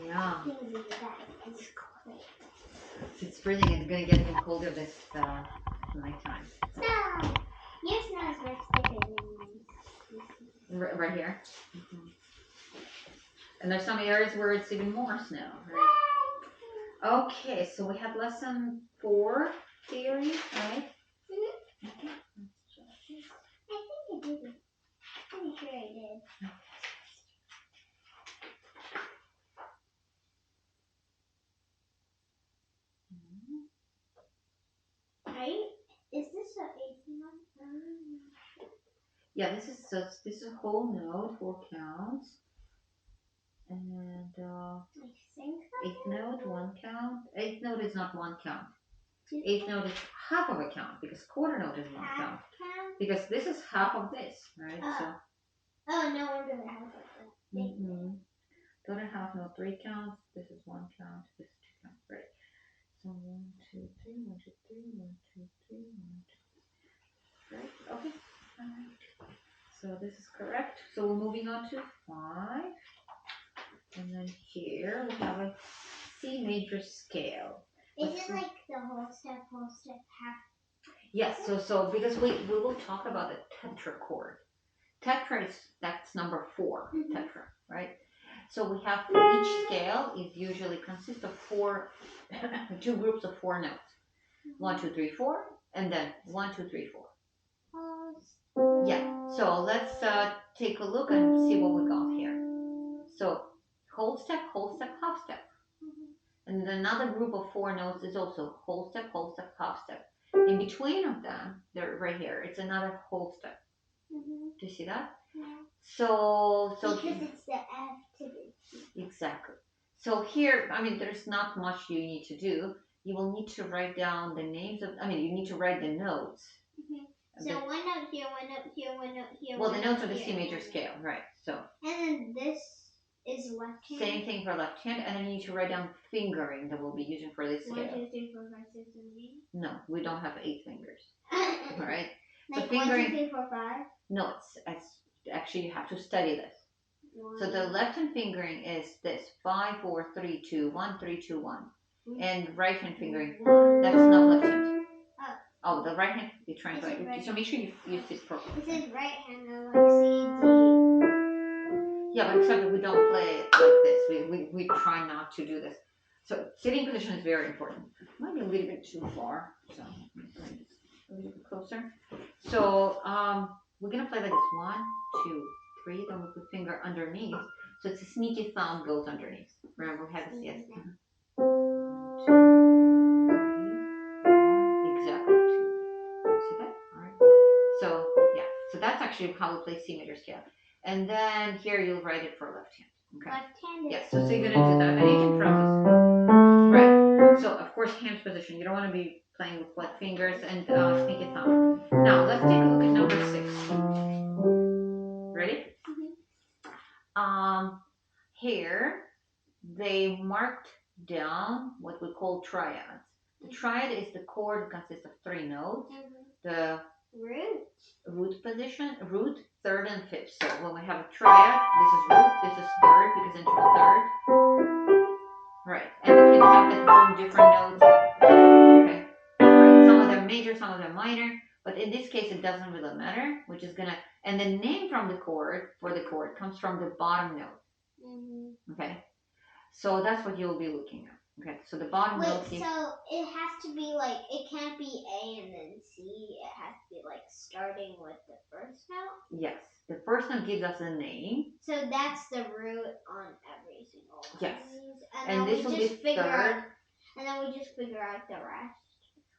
Yeah. It's freezing. It's going to get even colder this nighttime. Snow! Your snow is much thicker than mine. Right here. Mm-hmm. And there's some areas where it's even more snow, right? Okay, so we have lesson 4 theory, right? Mm-hmm. Okay. I think I did it. I'm pretty sure I did. Right? Is this an 18 one? Yeah, this is a whole note, 4 counts. And I think so. 8th note, 1 count. 8th note is not 1 count. 8th note is half of a count because quarter note is 1 count. Because this is half of this, right? Oh, no wonder the half of that. Mm-hmm. The other half note, 3 counts. This is 1 count. This is 2 counts, right? So 1, 2, 3, 1, 2, 3, 1, 2, 3, 1, 2. Right? Okay. Alright. So this is correct. So we're moving on to 5. And then here we have a C major scale. Is it like the whole step, half? Yes, so because we will talk about the tetrachord. Tetra that's number 4, tetra, right? So we have each scale is usually consists of 2 groups of 4 notes. 1, 2, 3, 4, and then 1, 2, 3, 4. Yeah. So let's take a look and see what we got here. So whole step, half step. And then another group of 4 notes is also whole step, half step. In between of them, they're right here. It's another whole step. Do you see that? Yeah. So because it's the F to the T. Exactly. So here, I mean, there's not much you need to do. You will need to write down the names of. You need to write the notes. So 1 note here, 1 note here, 1 note here. Well, the notes are the C major scale, right? So. And then this is left hand. Same thing for left hand, and then you need to write down fingering that we'll be using for this scale. 1, 2, 3, 4, 5, 6, 7, 8. No, we don't have 8 fingers. All right. Like so fingering. 1, 2, 3, 4, 5. No, it's actually you have to study this. 1. So the left hand fingering is this 5, 4, 3, 2, 1, 3, 2, 1, and right hand fingering. That's not left hand. Oh, the right hand. You're trying to write. So make sure you use this properly. It says right hand, though, like C, D. Yeah, but except that we don't play it like this. We try not to do this. So sitting position is very important. Might be a little bit too far, so a little bit closer. So we're gonna play like this 1, 2, 3. Then we put finger underneath. So it's a sneaky thumb goes underneath. Remember we had this, yes. 1, 2, 3, 4. Exactly 2. See that? All right. So yeah. So that's actually how we play C major scale. And then here you'll write it for left hand. Okay. Left-handed. Yes. So you're gonna do that, and you can practice. Right. So of course, hand position. You don't want to be playing with flat fingers and sneaky thumb. Now let's take a look at number 6. Ready? Here they marked down what we call triads. The triad is the chord consists of 3 notes. The root position, root, third, and fifth. So when we have a triad, this is root, this is third because into third. Right. And we can have it from different notes. Okay. Right. Some of them major, some of them minor. But in this case, it doesn't really matter. We're just gonna, and the name from the chord for the chord comes from the bottom note. Okay. So that's what you'll be looking at. Okay, so the bottom note. So it has to be like, it can't be A and then C. It has to be like starting with the first note? Yes, the first note gives us a name. So that's the root on every single one. Yes. And this will be third. And then we just figure out the rest.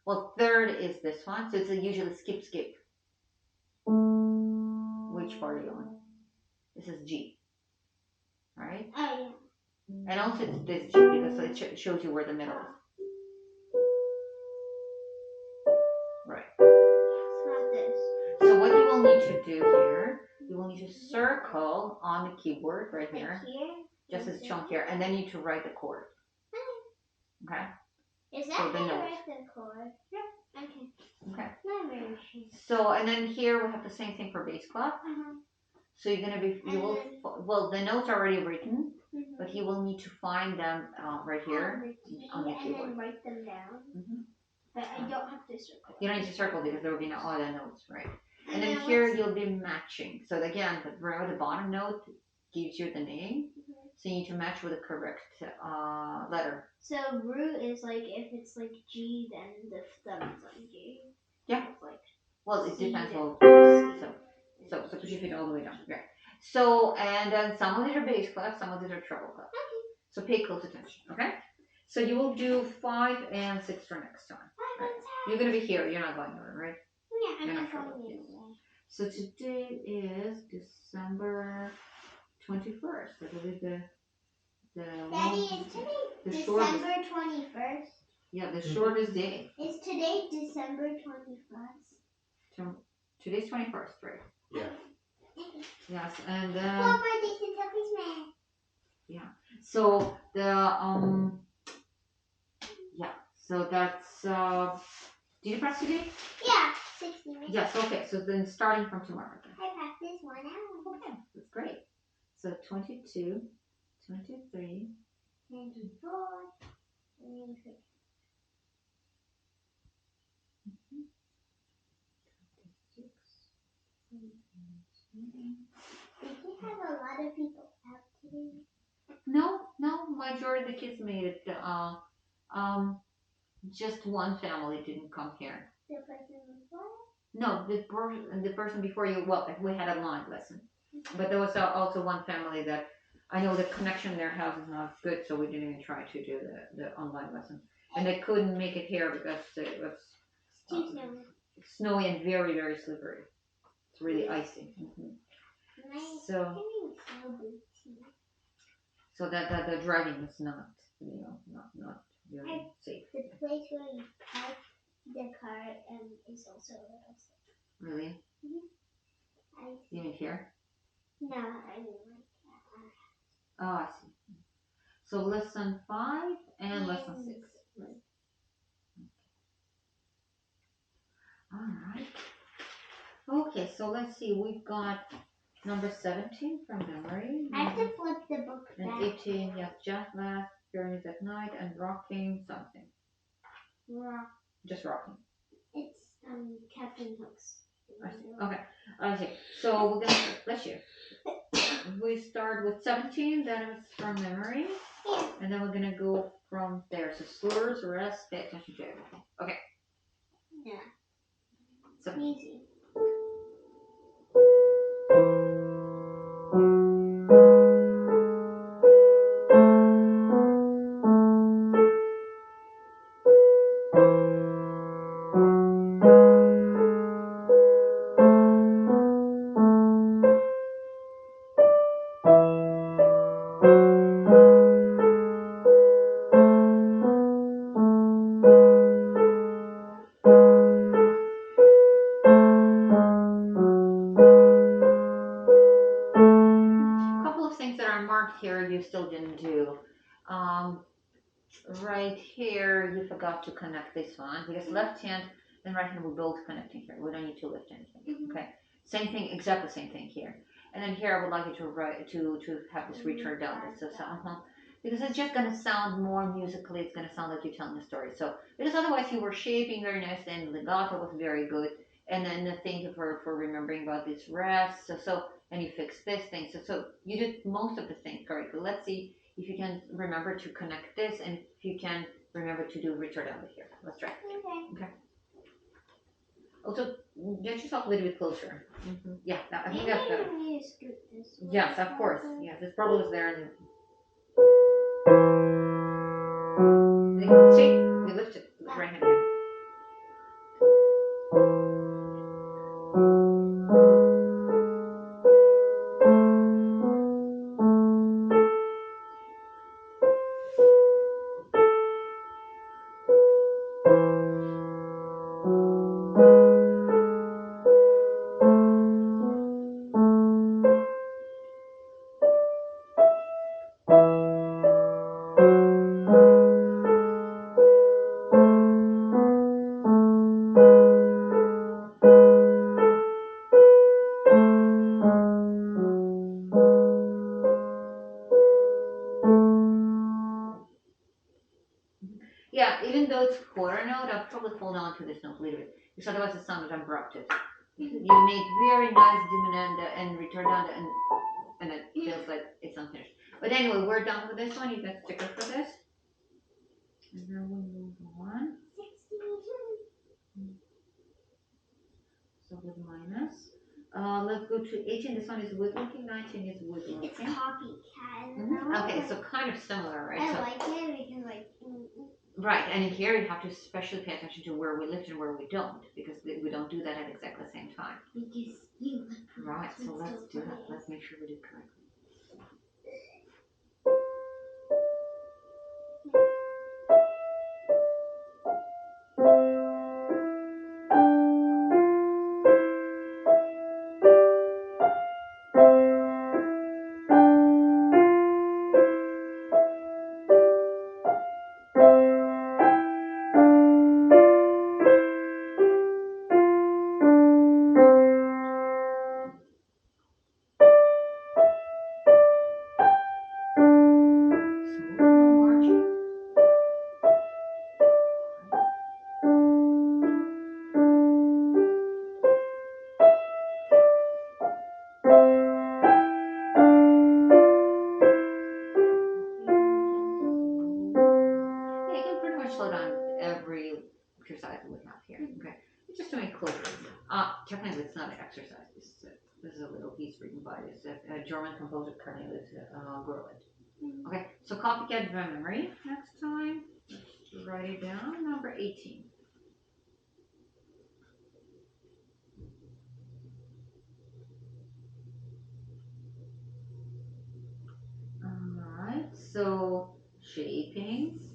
Well, third is this one, so it's usually skip. Which part are you on? This is G. Right? Oh, yeah. And also it's this G because it shows you where the middle is. Right. It's not this. So what you will need to do here, you will need to circle on the keyboard right here. Just as shown here. And then you need to write the chord. Okay? Is that how you write the chord? Yeah. Okay. Not very sure. So, and then here we have the same thing for bass clef. So you're going to be, the notes are already written. but he will need to find them right here on the and keyboard. then write them down. Mm-hmm. But I don't have to circle. You don't need to circle because there will be no other notes, right? And then here you'll be matching. So again, the bottom note gives you the name. So you need to match with the correct letter. So root is like if it's like G, then the thumb is on G. Yeah. It's like well, it C depends. then So put your feet all the way down. Right. So and then some of these are bass clef, some of these are treble clef. So pay close attention. Okay. So you will do 5 and 6 for next time. Right? You're gonna be here. You're not going nowhere, right? Yeah, I'm not going anywhere. So today is December 21st. I believe the Daddy, is today December 21st? Yeah, the shortest day. Is today December 21st? Today's 21st, right? Yeah. Yes, and Happy birthday to Christmas. Yeah. So the yeah. So that's did you practice today? Yeah, 60 minutes. Yes. Okay. So then starting from tomorrow. Then. I practiced 1 hour. Okay, that's great. So 22, 23, 24, 26. Did you have a lot of people out today? No, majority of the kids made it. Just one family didn't come here. The person before? No, the person before you. Well, we had a live lesson, but there was also one family that I know the connection in their house is not good, so we didn't even try to do the online lesson, and they couldn't make it here because it was Too snowy. snowy and very very slippery. It's really icy. So that the driving is not not very safe. The place where you park the car is also a little safe. Really? You mean here? No, I mean like Oh, I see. So lesson 5 and lesson 6. Right. All right. Okay, so let's see. We've got number 17 from memory. I have to flip the book and back. 18, yes, Just Last, Pyramids at Night, and Rocking something. Just Rocking. It's Captain Hook's. Okay. Okay. So we're gonna bless you. We start with 17, then it's from memory. Yeah. And then we're gonna go from there. So slurs, rest, pay attention to everything. Okay. Yeah. 17. Easy. Here you still didn't do. Right here you forgot to connect this one because left hand and right hand we're both connecting here. We don't need to lift anything. Okay. Same thing, exactly same thing here. And then here I would like you to write to have this return down. So because it's just gonna sound more musically. It's gonna sound like you're telling a story. So because otherwise you were shaping very nice and legato was very good. And then thank you for remembering about this rest. So and you fixed this thing. So you did most of the things correctly. Let's see if you can remember to connect this and if you can remember to do return down here. Let's try. Okay. Also, get yourself a little bit closer. Yeah, I think that's better. Yes, of course. Yes, this problem is there. And see, we lift it with right hand. even though it's quarter note, I'll probably hold on to this note a little bit because otherwise it sounded abrupted. You made very nice diminuendo and retardando, and it feels like it's unfinished. But anyway, we're done with this one. You got sticker for this. And then we move on. 62. So with minus. Let's go to 18. This one is woodworking. 19 is woodworking. It's copycat. Okay, so kind of similar, right? I So, like it because right, and here you have to especially pay attention to where we lift and where we don't, because we don't do that at exactly the same time. because you Right, so let's do that. Let's make sure we do it correctly. Slow down every exercise we have here. Okay, just to make clear. Technically, it's not an exercise. This is a little piece written by this German composer Cornelis Gorlitz. Okay, so copycat by memory next time. Let's write it down. Number 18. All right. So shapings.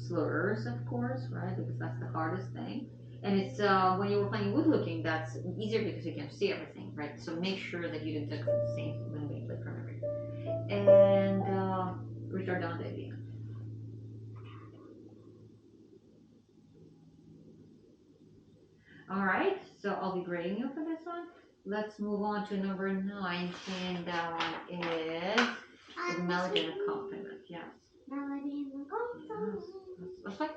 Slurs, of course, right? Because that's the hardest thing. And it's when you were playing woodlooking, that's easier because you can see everything, right? So make sure that you do the same when we play from memory. And retardando at the end. All right, so I'll be grading you for this one. Let's move on to number 19. That one is the melody and accompaniment. Yes. Melody and accompaniment. Let's play.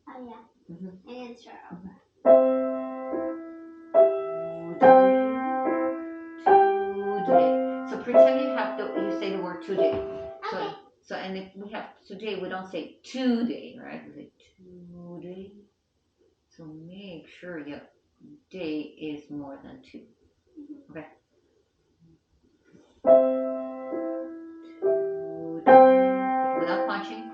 Oh yeah. Mm-hmm. And then start over. Today. So pretend you say the word today. Okay. So and if we have today, we don't say today, right? We say today. So make sure your day is more than 2. Okay. Today. Without punching.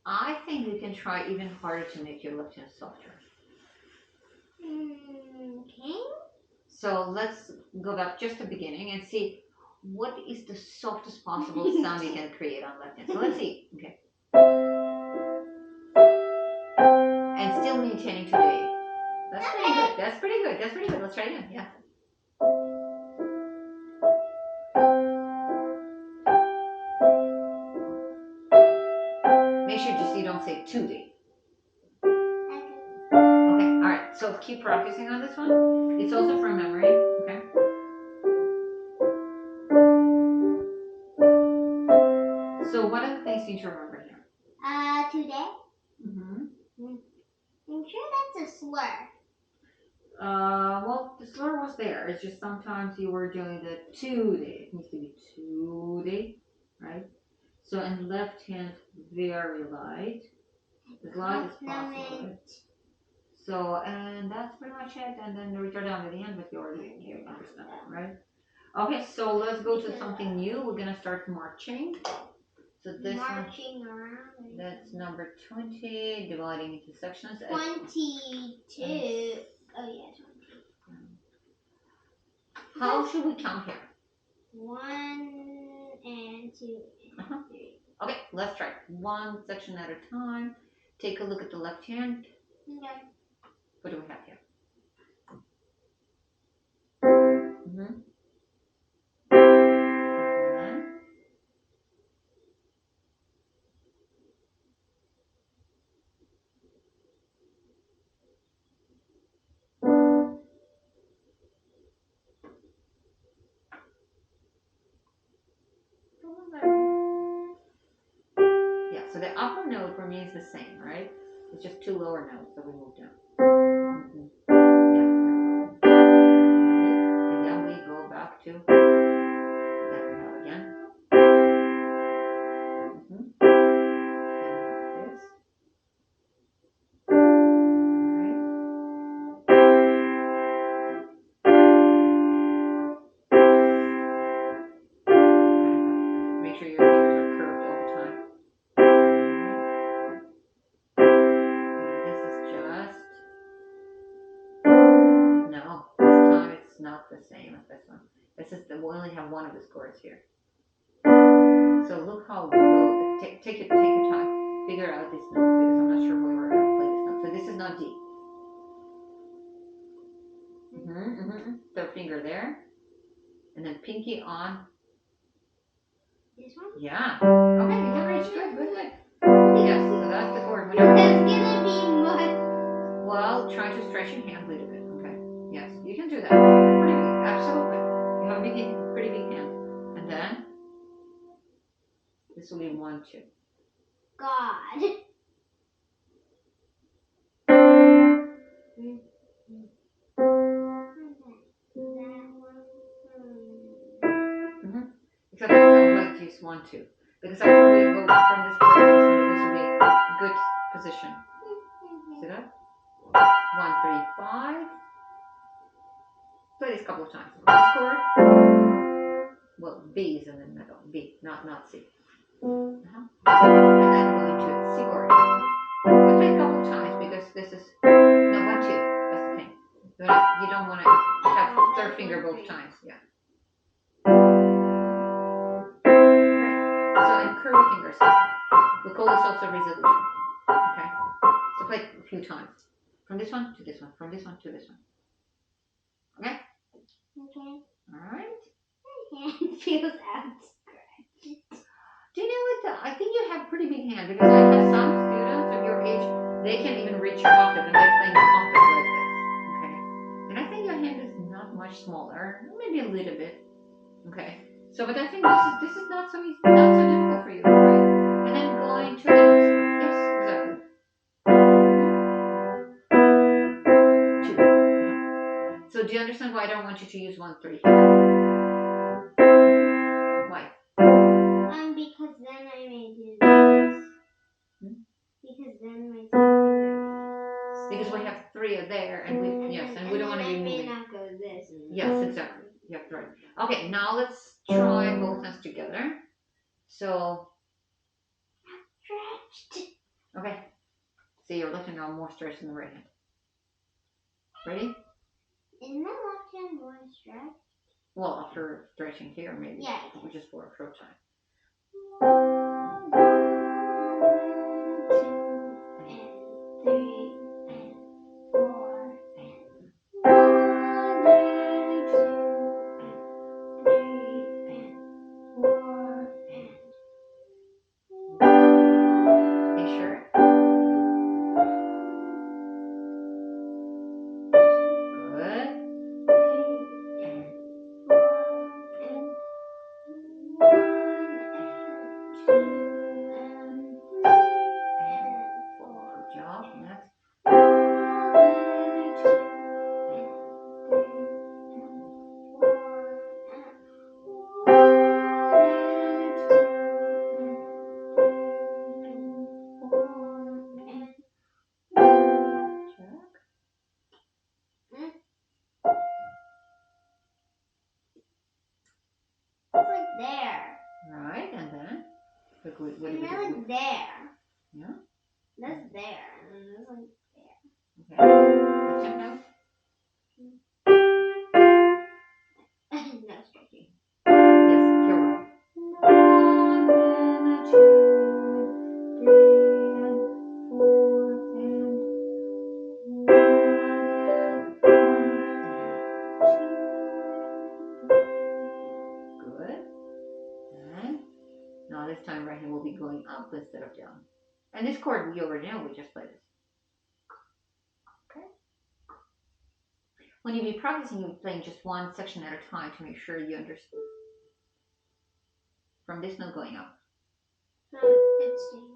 I think you can try even harder to make your left hand softer. Okay. So let's go back just the beginning and see what is the softest possible sound you can create on left hand. So let's see. Okay. And still maintaining today. That's pretty good. That's pretty good. That's pretty good. Let's try it again. Yeah. Make sure just you don't say today. Okay, alright, so keep practicing on this one. It's also from memory, okay? So what are the things you need to remember here? Today. Mm-hmm. I'm sure that's a slur. Well, the slur was there. It's just sometimes you were doing the today. It needs to be today, right? So in left hand, very light, as light as possible. So, and that's pretty much it. And then the return down to the end, but you already understand, right? Okay, so let's go to something new. We're gonna start marching. So this marching one, around. that's number 20, dividing into sections. 22. Oh yeah, 20. How should we count here? 1 and 2 and 3. Okay, let's try one section at a time. Take a look at the left hand. Okay. What do we have here? Mm-hmm. Yeah, so the upper note remains the same, right? It's just two lower notes that we moved down. Mm-hmm. Yeah, right. And then we go back to that we have again. Mm-hmm. And we have this. Make sure your fingers are curved all the time. And this is just no. This time it's not the same as this one. This is we only have one of these chords here. So look how low. Take your time. Figure out these notes because I'm not sure we were going to play this note. So this is not D. Third finger there, and then pinky on. This one? Yeah. Okay, you can reach. Good. Yes, so that's the chord. It's gonna be much. Well, try to stretch your hand a little bit. Okay. Yes, you can do that. Pretty big. Absolutely. You have a pretty big hand. And then this will be 1, 2. God. Except I would like to use 1, 2. Because after we go from this position, this will be a good position. See that? 1, 3, 5. Play this a couple of times. This chord. Well, B is in the middle. B, not C. And then going to C chord. We'll play a couple of times because this is no 1, 2. That's the thing. You don't want to have third finger both times. Yeah. So and curly fingers. We call this also resolution. Okay. So play a few times. From this one to this one. From this one to this one. Okay. Okay. All right. My hand feels outstretched. Do you know what? I think you have pretty big hand because I have some students of your age. They can't even reach your octave, and they're playing an octave like this. Okay. And I think your hand is not much smaller. Maybe a little bit. Okay. So, but I think this is not so easy, not so difficult for you, right? And then going to the next one. Yes, exactly. 2. So, do you understand why I don't want you to use 1, 3 here? Why? Because then I may do this. Because then my finger. Because we have 3 there, and we we don't want to be moving. May not go this. Yes, exactly. Yeah, right. Okay, now let's try both hands together. So. Stretched. Okay. See, you're left hand now more stretched than the right hand. Ready? Isn't the left hand more stretched? Well, after stretching here, maybe. Yeah. Which is for a short time. there. Yeah. That's there, and then there's like there. Okay. What's your note? No stretching. Yes, here we go. 1 and 2 and 3 and 4 and 1 and 2. Good. And now this time right here will be going up instead of down. And this chord we already know, we just played it. Okay. When you be practicing, you'll be playing just one section at a time to make sure you understand. From this note going up. It's staying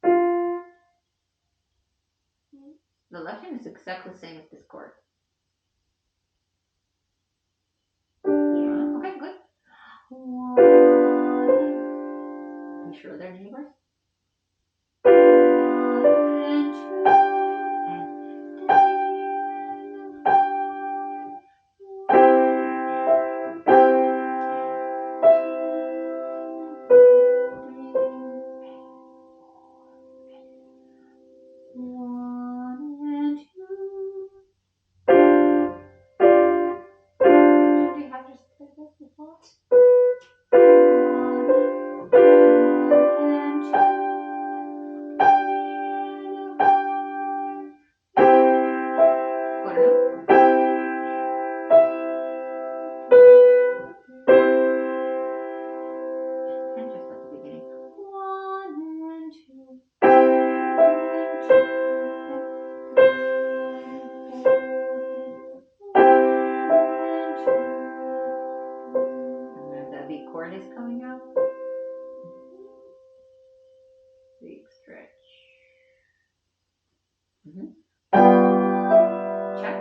here. The left hand is exactly the same as this chord. Yeah. Okay, good. 1. You sure they're neighbors? 1 and 2 and 1 and 2. Did you have just played this before? 1 and 2. And just at the beginning. 1 and 2 and 2 and 4 and 2. And then the big chord is coming up. Big stretch. Check.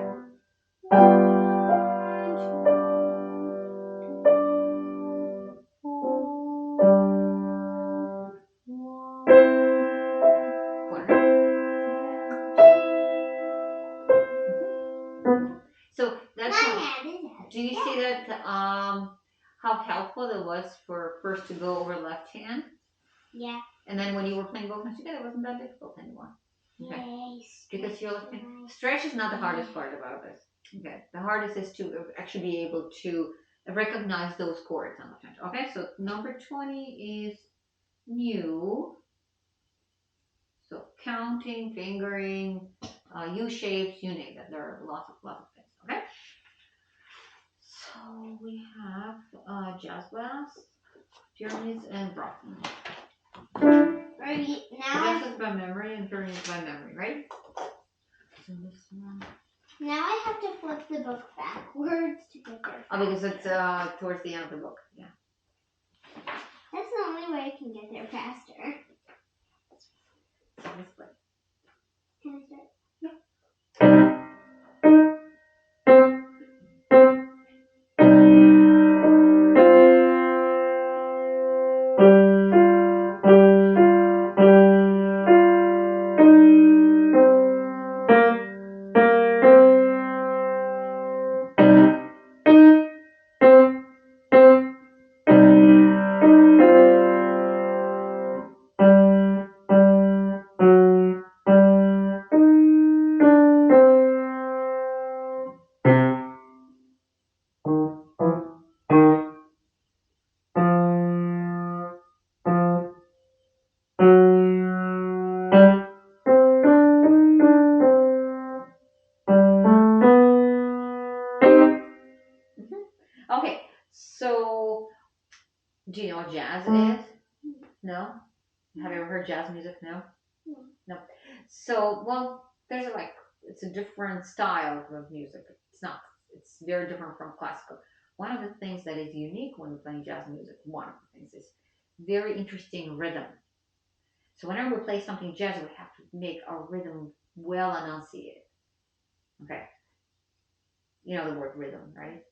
1, 2, 4, 1. So that's what, do you see that how helpful it was for first to go over left hand? Yeah. And then when you were playing both hands together, it wasn't that difficult anymore. Okay. Yay, because you're looking. Stretch is not the hardest part about this. Okay. The hardest is to actually be able to recognize those chords on the hand. Okay. So number 20 is new. So counting, fingering, U shapes, you name it. There are lots of things. Okay. So we have jazz bass, pyramids, and Brockman. Now Jazz is by memory and pyramids by memory, right? So this one. Now I have to flip the book backwards to get there. Oh, because it's towards the end of the book. Yeah. That's the only way I can get there faster. So this way. Can I start? Yeah. Okay, so do you know what jazz is? No? Have you ever heard jazz music? No? No. So, well, there's it's a different style of music. It's very different from classical. One of the things that is unique when we're playing jazz music, one of the things is very interesting rhythm. So whenever we play something jazz, we have to make our rhythm well enunciated. Okay. You know the word rhythm, right?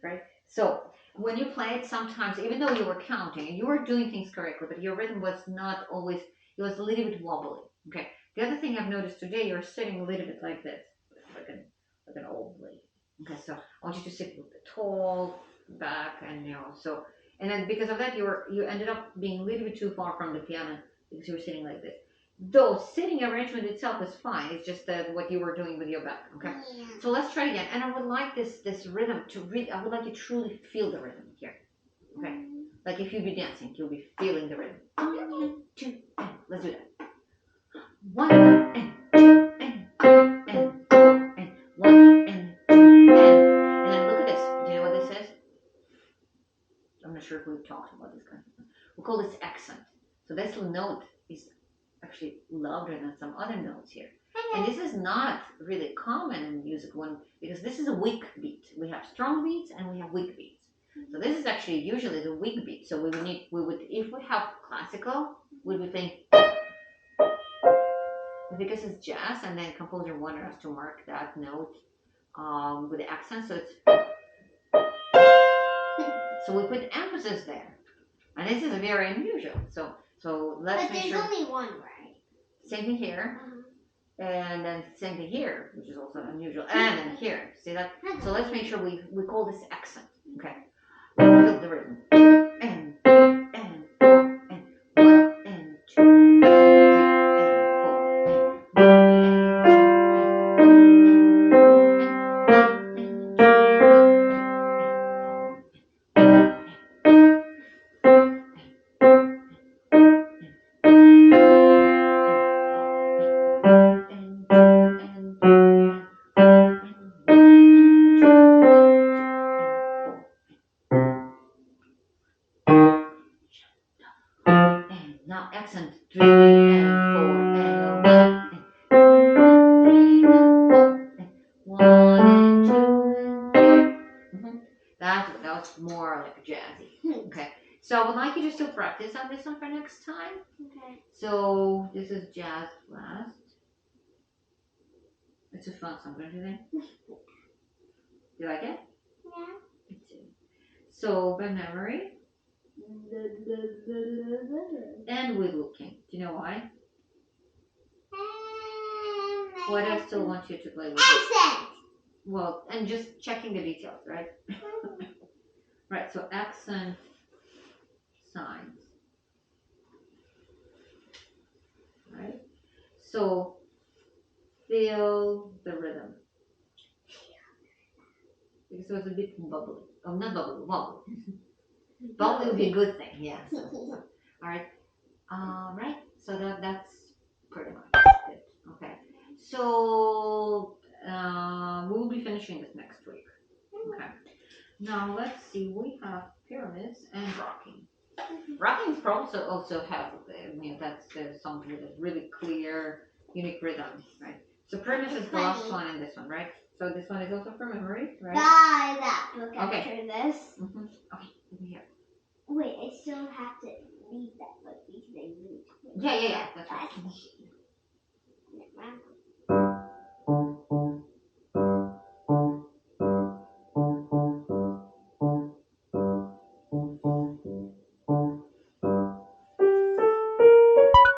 Right? So when you play it, sometimes, even though you were counting and you were doing things correctly, but your rhythm was not always, it was a little bit wobbly. Okay. The other thing I've noticed today, you're sitting a little bit like this, like an old lady. Okay, so I want you to sit with the tall back and so And then because of that, you ended up being a little bit too far from the piano because you were sitting like this. Though sitting arrangement itself is fine. It's just what you were doing with your back. Okay. Yeah. So let's try again. And I would like this rhythm to I would like you to truly feel the rhythm here. Okay. Like if you'd be dancing, you'll be feeling the rhythm. 1, 2, and let's do that. 1 and 2 and 4 and 1 and 2 and then look at this. Do you know what this is? I'm not sure if we've talked about this kind of thing. We'll call this accent. So this note is actually louder than some other notes here. And this is not really common in music because this is a weak beat. We have strong beats and we have weak beats. So this is actually usually the weak beat. So if we have classical, we would think, because it's jazz and then composer wanted us to mark that note with the accent. So we put emphasis there. And this is very unusual. So let's make sure. But there's only one, right? Same thing here. And then same thing here, which is also unusual. And then here. See that? So let's make sure we call this accent. Okay. Feel the rhythm. And 3 and 4 and 1 and 2 and 3 and 4 and 1 now accent 3 and 4 and 1 and 2 and 3. That was more like jazzy. Okay. So I would like you to still practice on this one for next time. Okay. So this is jazz last. It's a fun song, don't you think? Do you like it? Yeah. Me too. So by memory. And with looking. Do you know why? What I still want you to play with? Accent! Well, and just checking the details, right? Right, so accent signs. Right? So feel the rhythm. Because it was a bit bubbly. Oh, not bubbly, wobbly. Bubbly would be a good thing, yes. Alright. Right, so that's pretty much it. Okay. So we will be finishing this next week. Okay. Now let's see. We have pyramids and rocking. Rocking probably also have that's something with a really clear, unique rhythm, right? So pyramids is the last one and this one, right? So this one is also from memory, right? Buy that book after this. Mm-hmm. Okay, let me hear. Wait, I still have to read that book because I need to. Yeah, that's right.